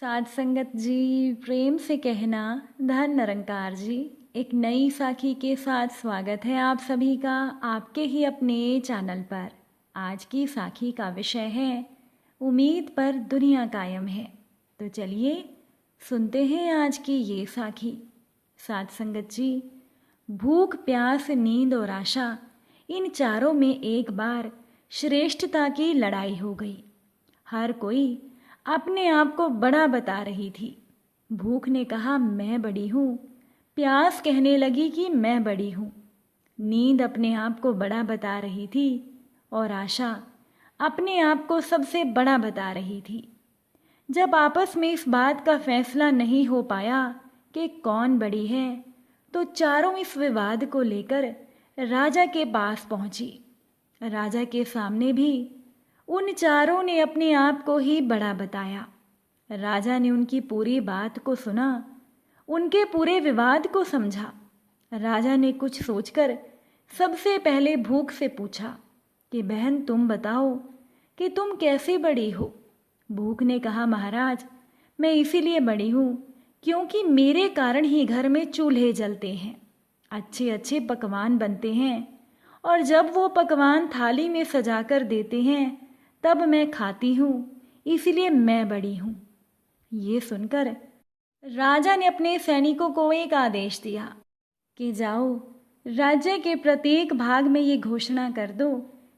साध संगत जी, प्रेम से कहना धन निरंकार जी। एक नई साखी के साथ स्वागत है आप सभी का आपके ही अपने चैनल पर। आज की साखी का विषय है उम्मीद पर दुनिया कायम है। तो चलिए सुनते हैं आज की ये साखी। साध संगत जी, भूख प्यास नींद और आशा, इन चारों में एक बार श्रेष्ठता की लड़ाई हो गई। हर कोई अपने आप को बड़ा बता रही थी। भूख ने कहा मैं बड़ी हूँ, प्यास कहने लगी कि मैं बड़ी हूँ, नींद अपने आप को बड़ा बता रही थी और आशा अपने आप को सबसे बड़ा बता रही थी। जब आपस में इस बात का फैसला नहीं हो पाया कि कौन बड़ी है, तो चारों इस विवाद को लेकर राजा के पास पहुंची। राजा के सामने भी उन चारों ने अपने आप को ही बड़ा बताया। राजा ने उनकी पूरी बात को सुना, उनके पूरे विवाद को समझा। राजा ने कुछ सोचकर सबसे पहले भूख से पूछा कि बहन तुम बताओ कि तुम कैसे बड़ी हो। भूख ने कहा महाराज, मैं इसीलिए बड़ी हूँ क्योंकि मेरे कारण ही घर में चूल्हे जलते हैं, अच्छे अच्छे पकवान बनते हैं, और जब वो पकवान थाली में सजाकर देते हैं तब मैं खाती हूँ, इसीलिए मैं बड़ी हूँ। ये सुनकर राजा ने अपने सैनिकों को एक आदेश दिया कि जाओ, राज्य के प्रत्येक भाग में ये घोषणा कर दो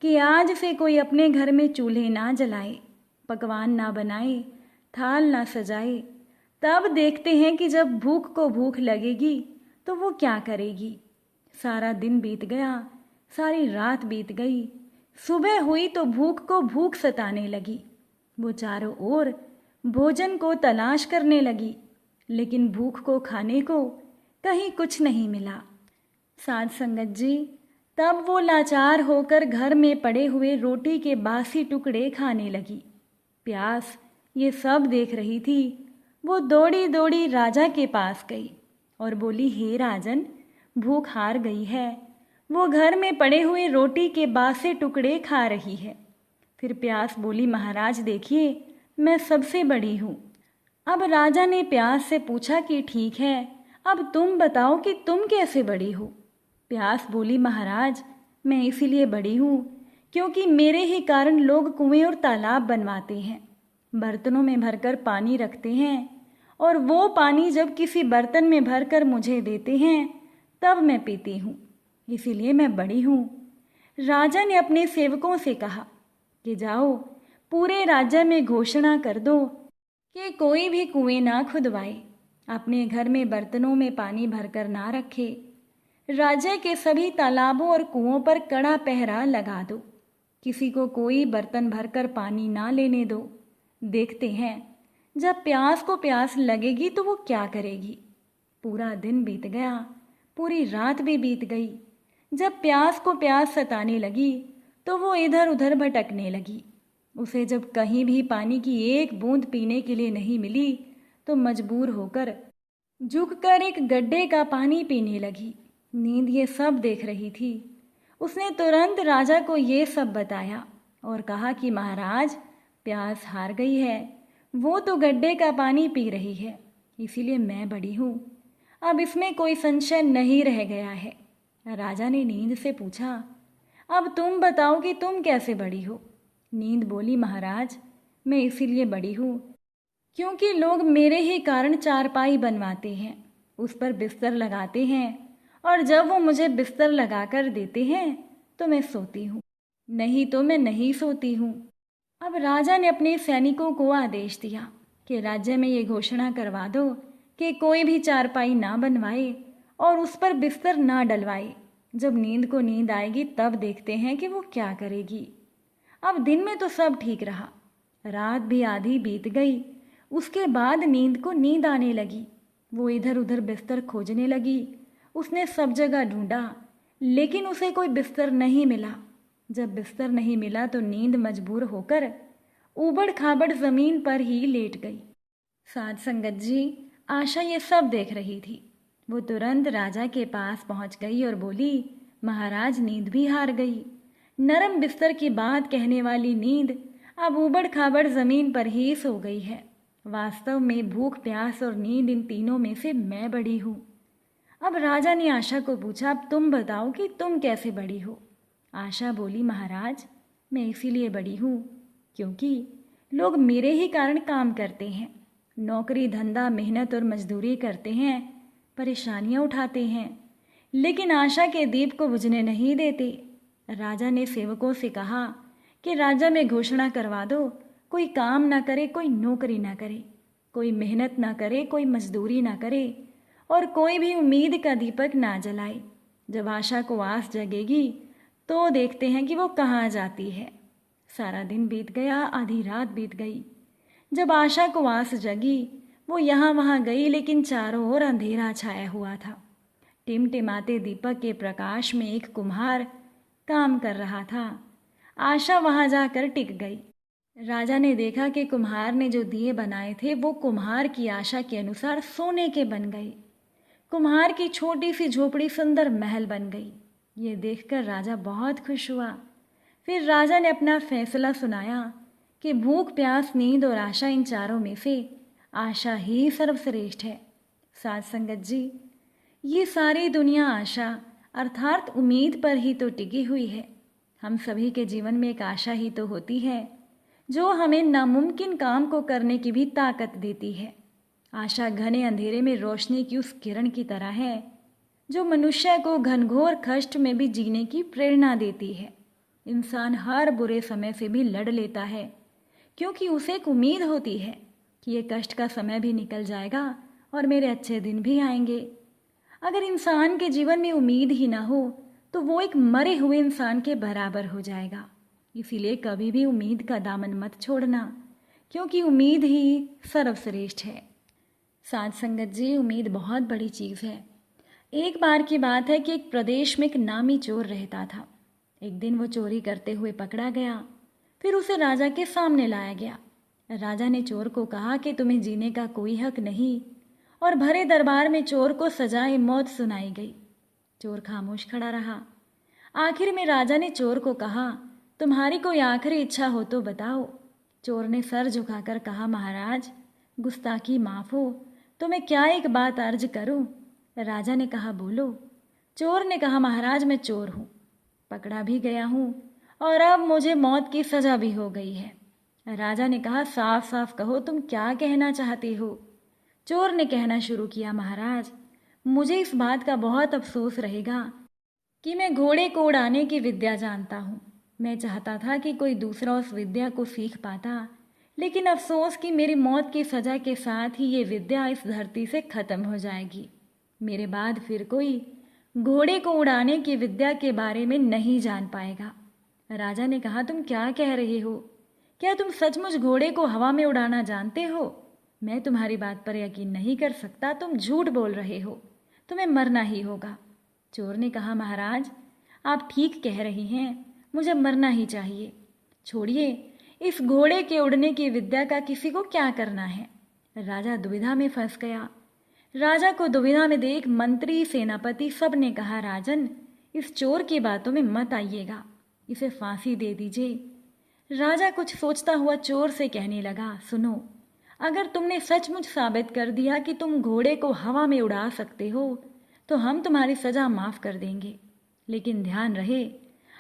कि आज से कोई अपने घर में चूल्हे ना जलाए, पकवान ना बनाए, थाल ना सजाए। तब देखते हैं कि जब भूख को भूख लगेगी तो वो क्या करेगी। सारा दिन बीत गया, सारी रात बीत गई। सुबह हुई तो भूख को भूख सताने लगी। वो चारों ओर भोजन को तलाश करने लगी, लेकिन भूख को खाने को कहीं कुछ नहीं मिला। साध संगत जी, तब वो लाचार होकर घर में पड़े हुए रोटी के बासी टुकड़े खाने लगी। प्यास ये सब देख रही थी। वो दौड़ी दौड़ी राजा के पास गई और बोली, हे राजन, भूख हार गई है। वो घर में पड़े हुए रोटी के बासे टुकड़े खा रही है। फिर प्यास बोली, महाराज देखिए, मैं सबसे बड़ी हूँ। अब राजा ने प्यास से पूछा कि ठीक है, अब तुम बताओ कि तुम कैसे बड़ी हो। प्यास बोली, महाराज मैं इसीलिए बड़ी हूँ क्योंकि मेरे ही कारण लोग कुएं और तालाब बनवाते हैं, बर्तनों में भरकर पानी रखते हैं, और वो पानी जब किसी बर्तन में भरकर मुझे देते हैं तब मैं पीती हूँ, इसीलिए मैं बड़ी हूँ। राजा ने अपने सेवकों से कहा कि जाओ, पूरे राज्य में घोषणा कर दो कि कोई भी कुएं ना खुदवाए, अपने घर में बर्तनों में पानी भरकर ना रखे। राज्य के सभी तालाबों और कुओं पर कड़ा पहरा लगा दो, किसी को कोई बर्तन भरकर पानी ना लेने दो। देखते हैं जब प्यास को प्यास लगेगी तो वो क्या करेगी। पूरा दिन बीत गया, पूरी रात भी बीत गई। जब प्यास को प्यास सताने लगी तो वो इधर उधर भटकने लगी। उसे जब कहीं भी पानी की एक बूंद पीने के लिए नहीं मिली तो मजबूर होकर झुककर एक गड्ढे का पानी पीने लगी। नींद ये सब देख रही थी। उसने तुरंत राजा को ये सब बताया और कहा कि महाराज, प्यास हार गई है, वो तो गड्ढे का पानी पी रही है, इसीलिए मैं बड़ी हूँ। अब इसमें कोई संशय नहीं रह गया है। राजा ने नींद से पूछा, अब तुम बताओ कि तुम कैसे बड़ी हो। नींद बोली, महाराज मैं इसीलिए बड़ी हूँ क्योंकि लोग मेरे ही कारण चारपाई बनवाते हैं, उस पर बिस्तर लगाते हैं, और जब वो मुझे बिस्तर लगाकर देते हैं तो मैं सोती हूँ, नहीं तो मैं नहीं सोती हूँ। अब राजा ने अपने सैनिकों को आदेश दिया कि राज्य में ये घोषणा करवा दो कि कोई भी चारपाई ना बनवाए और उस पर बिस्तर ना डलवाए। जब नींद को नींद आएगी तब देखते हैं कि वो क्या करेगी। अब दिन में तो सब ठीक रहा, रात भी आधी बीत गई। उसके बाद नींद को नींद आने लगी। वो इधर उधर बिस्तर खोजने लगी। उसने सब जगह ढूंढा, लेकिन उसे कोई बिस्तर नहीं मिला। जब बिस्तर नहीं मिला तो नींद मजबूर होकर ऊबड़ खाबड़ जमीन पर ही लेट गई। साध संगत जी, आशा ये सब देख रही थी। वो तुरंत राजा के पास पहुंच गई और बोली, महाराज नींद भी हार गई। नरम बिस्तर की बात कहने वाली नींद अब ऊबड़ खाबड़ जमीन पर ही सो गई है। वास्तव में भूख, प्यास और नींद, इन तीनों में से मैं बड़ी हूँ। अब राजा ने आशा को पूछा, अब तुम बताओ कि तुम कैसे बड़ी हो। आशा बोली, महाराज मैं इसीलिए बड़ी हूँ क्योंकि लोग मेरे ही कारण काम करते हैं, नौकरी धंधा मेहनत और मजदूरी करते हैं, परेशानियाँ उठाते हैं, लेकिन आशा के दीप को बुझने नहीं देते। राजा ने सेवकों से कहा कि राजा में घोषणा करवा दो, कोई काम ना करे, कोई नौकरी ना करे, कोई मेहनत ना करे, कोई मजदूरी ना करे और कोई भी उम्मीद का दीपक ना जलाए। जब आशा को आस जगेगी तो देखते हैं कि वो कहाँ जाती है। सारा दिन बीत गया, आधी रात बीत गई। जब आशा को आस जगी वो यहाँ वहाँ गई, लेकिन चारों ओर अंधेरा छाया हुआ था। टिमटिमाते दीपक के प्रकाश में एक कुम्हार काम कर रहा था। आशा वहाँ जाकर टिक गई। राजा ने देखा कि कुम्हार ने जो दिए बनाए थे वो कुम्हार की आशा के अनुसार सोने के बन गए। कुम्हार की छोटी सी झोपड़ी सुंदर महल बन गई। ये देखकर राजा बहुत खुश हुआ। फिर राजा ने अपना फैसला सुनाया कि भूख, प्यास, नींद और आशा, इन चारों में से आशा ही सर्वश्रेष्ठ है। साध संगत जी, ये सारी दुनिया आशा अर्थात उम्मीद पर ही तो टिकी हुई है। हम सभी के जीवन में एक आशा ही तो होती है जो हमें नामुमकिन काम को करने की भी ताकत देती है। आशा घने अंधेरे में रोशनी की उस किरण की तरह है जो मनुष्य को घनघोर कष्ट में भी जीने की प्रेरणा देती है। इंसान हर बुरे समय से भी लड़ लेता है क्योंकि उसे एक उम्मीद होती है कि ये कष्ट का समय भी निकल जाएगा और मेरे अच्छे दिन भी आएंगे। अगर इंसान के जीवन में उम्मीद ही ना हो तो वो एक मरे हुए इंसान के बराबर हो जाएगा। इसीलिए कभी भी उम्मीद का दामन मत छोड़ना, क्योंकि उम्मीद ही सर्वश्रेष्ठ है। साध संगत जी, उम्मीद बहुत बड़ी चीज़ है। एक बार की बात है कि एक प्रदेश में एक नामी चोर रहता था। एक दिन वो चोरी करते हुए पकड़ा गया। फिर उसे राजा के सामने लाया गया। राजा ने चोर को कहा कि तुम्हें जीने का कोई हक नहीं, और भरे दरबार में चोर को सजाए मौत सुनाई गई। चोर खामोश खड़ा रहा। आखिर में राजा ने चोर को कहा, तुम्हारी कोई आखिरी इच्छा हो तो बताओ। चोर ने सर झुकाकर कहा, महाराज गुस्ताखी माफ हो, तो मैं क्या एक बात अर्ज करूं। राजा ने कहा, बोलो। चोर ने कहा, महाराज मैं चोर हूं, पकड़ा भी गया हूं और अब मुझे मौत की सजा भी हो गई है। राजा ने कहा, साफ साफ कहो तुम क्या कहना चाहते हो। चोर ने कहना शुरू किया, महाराज मुझे इस बात का बहुत अफसोस रहेगा कि मैं घोड़े को उड़ाने की विद्या जानता हूँ। मैं चाहता था कि कोई दूसरा उस विद्या को सीख पाता, लेकिन अफसोस कि मेरी मौत की सजा के साथ ही ये विद्या इस धरती से खत्म हो जाएगी। मेरे बाद फिर कोई घोड़े को उड़ाने की विद्या के बारे में नहीं जान पाएगा। राजा ने कहा, तुम क्या कह रहे हो? क्या तुम सचमुच घोड़े को हवा में उड़ाना जानते हो? मैं तुम्हारी बात पर यकीन नहीं कर सकता। तुम झूठ बोल रहे हो, तुम्हें मरना ही होगा। चोर ने कहा, महाराज आप ठीक कह रही हैं, मुझे मरना ही चाहिए। छोड़िए, इस घोड़े के उड़ने की विद्या का किसी को क्या करना है। राजा दुविधा में फंस गया। राजा को दुविधा में देख मंत्री, सेनापति सब ने कहा, राजन इस चोर की बातों में मत आइएगा, इसे फांसी दे दीजिए। राजा कुछ सोचता हुआ चोर से कहने लगा, सुनो, अगर तुमने सचमुच साबित कर दिया कि तुम घोड़े को हवा में उड़ा सकते हो तो हम तुम्हारी सजा माफ कर देंगे, लेकिन ध्यान रहे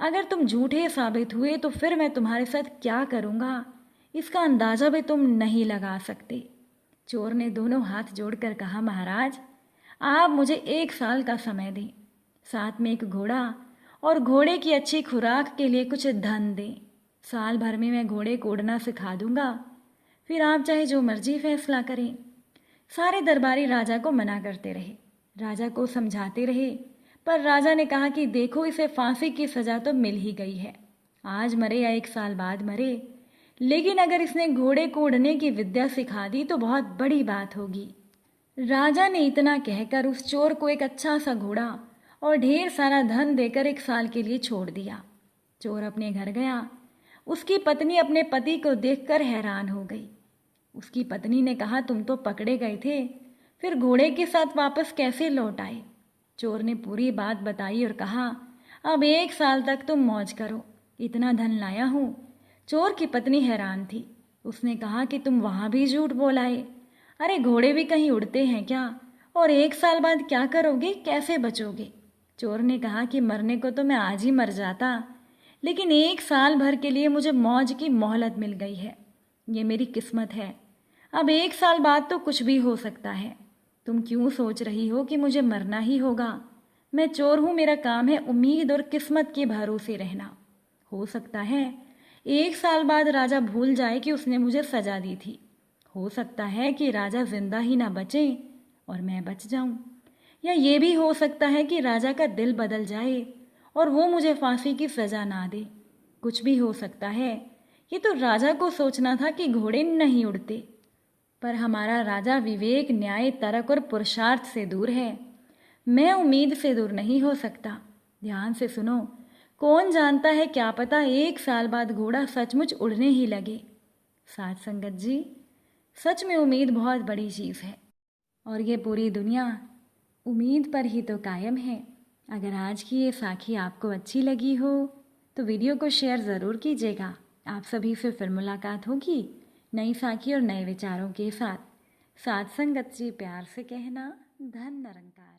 अगर तुम झूठे साबित हुए तो फिर मैं तुम्हारे साथ क्या करूँगा इसका अंदाज़ा भी तुम नहीं लगा सकते। चोर ने दोनों हाथ जोड़कर कहा, महाराज आप मुझे 1 साल का समय दें, साथ में एक घोड़ा और घोड़े की अच्छी खुराक के लिए कुछ धन दें। साल भर में मैं घोड़े को उड़ना सिखा दूंगा, फिर आप चाहे जो मर्जी फैसला करें। सारे दरबारी राजा को मना करते रहे, राजा को समझाते रहे, पर राजा ने कहा कि देखो इसे फांसी की सजा तो मिल ही गई है, आज मरे या 1 साल बाद मरे, लेकिन अगर इसने घोड़े को उड़ने की विद्या सिखा दी तो बहुत बड़ी बात होगी। राजा ने इतना कहकर उस चोर को एक अच्छा सा घोड़ा और ढेर सारा धन देकर 1 साल के लिए छोड़ दिया। चोर अपने घर गया। उसकी पत्नी अपने पति को देखकर हैरान हो गई। उसकी पत्नी ने कहा, तुम तो पकड़े गए थे, फिर घोड़े के साथ वापस कैसे लौट आए? चोर ने पूरी बात बताई और कहा, अब 1 साल तक तुम मौज करो, इतना धन लाया हूँ। चोर की पत्नी हैरान थी। उसने कहा कि तुम वहाँ भी झूठ बोल आए। अरे घोड़े भी कहीं उड़ते हैं क्या? और 1 साल बाद क्या करोगे, कैसे बचोगे? चोर ने कहा कि मरने को तो मैं आज ही मर जाता, लेकिन 1 साल भर के लिए मुझे मौज की मोहलत मिल गई है। ये मेरी किस्मत है। अब 1 साल बाद तो कुछ भी हो सकता है। तुम क्यों सोच रही हो कि मुझे मरना ही होगा? मैं चोर हूँ, मेरा काम है उम्मीद और किस्मत के भरोसे रहना। हो सकता है 1 साल बाद राजा भूल जाए कि उसने मुझे सजा दी थी। हो सकता है कि राजा जिंदा ही ना बचे और मैं बच जाऊं। या ये भी हो सकता है कि राजा का दिल बदल जाए और वो मुझे फांसी की सजा ना दे। कुछ भी हो सकता है। ये तो राजा को सोचना था कि घोड़े नहीं उड़ते। पर हमारा राजा विवेक, न्याय, तर्क और पुरुषार्थ से दूर है। मैं उम्मीद से दूर नहीं हो सकता। ध्यान से सुनो। कौन जानता है, क्या पता 1 साल बाद घोड़ा सचमुच उड़ने ही लगे। साथ संगत जी, सच में उम्मीद बहुत बड़ी चीज़ है और ये पूरी दुनिया उम्मीद पर ही तो कायम है। अगर आज की ये साखी आपको अच्छी लगी हो तो वीडियो को शेयर ज़रूर कीजिएगा। आप सभी से फिर मुलाकात होगी नई साखी और नए विचारों के साथ। साथ संगत जी, प्यार से कहना, धन निरंकार।